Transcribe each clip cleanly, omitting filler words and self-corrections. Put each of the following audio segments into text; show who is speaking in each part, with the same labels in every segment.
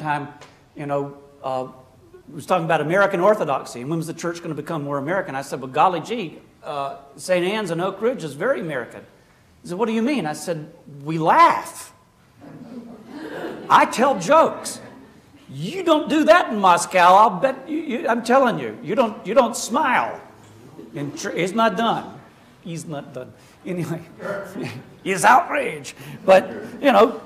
Speaker 1: time, was talking about American Orthodoxy, and when was the church going to become more American? I said, well, golly gee, St. Anne's and Oak Ridge is very American. He said, what do you mean? I said, we laugh. I tell jokes. You don't do that in Moscow. I'll bet I'm telling you, you don't smile. And it's not done. He's not done. Anyway, he's outraged. But,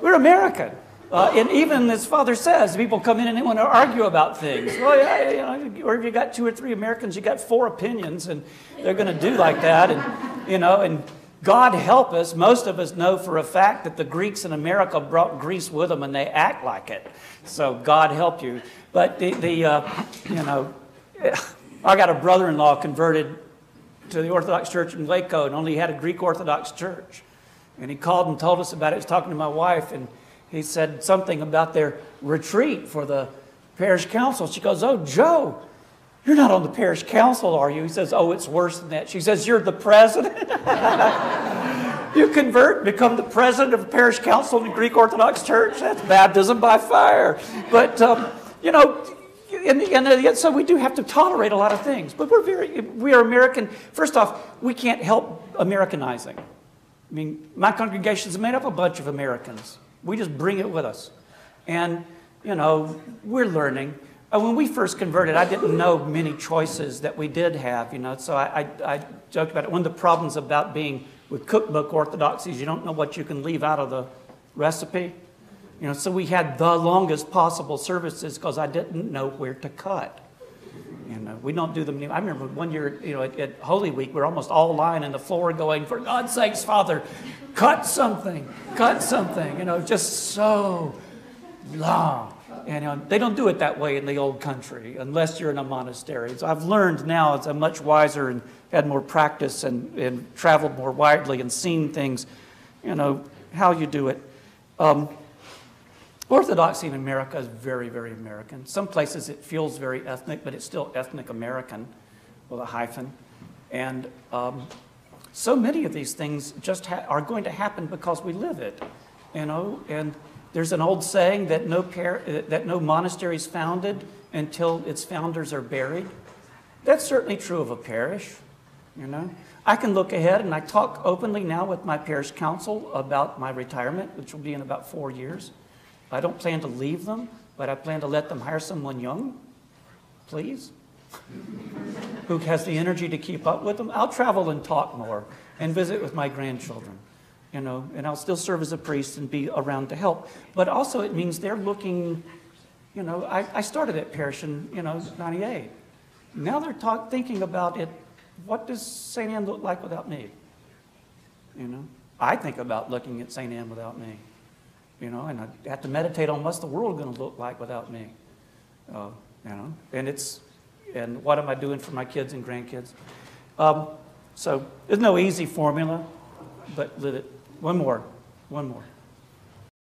Speaker 1: we're American. And even as Father says, people come in and they want to argue about things. Well, or if you got 2 or 3 Americans, you got 4 opinions, and they're going to do like that. And God help us. Most of us know for a fact that the Greeks in America brought Greece with them, and they act like it. So God help you. But I got a brother-in-law converted to the Orthodox Church in Waco, and only had a Greek Orthodox church. And he called and told us about it. He was talking to my wife, and he said something about their retreat for the parish council. She goes, oh, Joe, you're not on the parish council, are you? He says, oh, it's worse than that. She says, you're the president? You convert and become the president of the parish council in the Greek Orthodox Church? That's baptism by fire. But, so we do have to tolerate a lot of things. But we are American. First off, we can't help Americanizing. I mean, my congregation is made up of a bunch of Americans. We just bring it with us. And, we're learning. When we first converted, I didn't know many choices that we did have, So I joked about it. One of the problems about being with cookbook orthodoxy is you don't know what you can leave out of the recipe. So we had the longest possible services because I didn't know where to cut. We don't do them anymore. I remember one year, at Holy Week, we're almost all lying on the floor going, for God's sakes, Father, cut something, just so long. And they don't do it that way in the old country unless you're in a monastery. So I've learned now as I'm much wiser and had more practice and traveled more widely and seen things, how you do it. Orthodoxy in America is very, very American. Some places it feels very ethnic, but it's still ethnic American with a hyphen. And so many of these things just are going to happen because we live it, And there's an old saying that no monastery is founded until its founders are buried. That's certainly true of a parish, I can look ahead, and I talk openly now with my parish council about my retirement, which will be in about 4 years. I don't plan to leave them, but I plan to let them hire someone young, please, who has the energy to keep up with them. I'll travel and talk more and visit with my grandchildren, and I'll still serve as a priest and be around to help. But also it means they're looking, I started at parish in, 98. Now they're thinking about it, what does St. Anne look like without me? I think about looking at St. Anne without me. And I have to meditate on what's the world going to look like without me, and what am I doing for my kids and grandkids? So there's no easy formula, but live it. One more.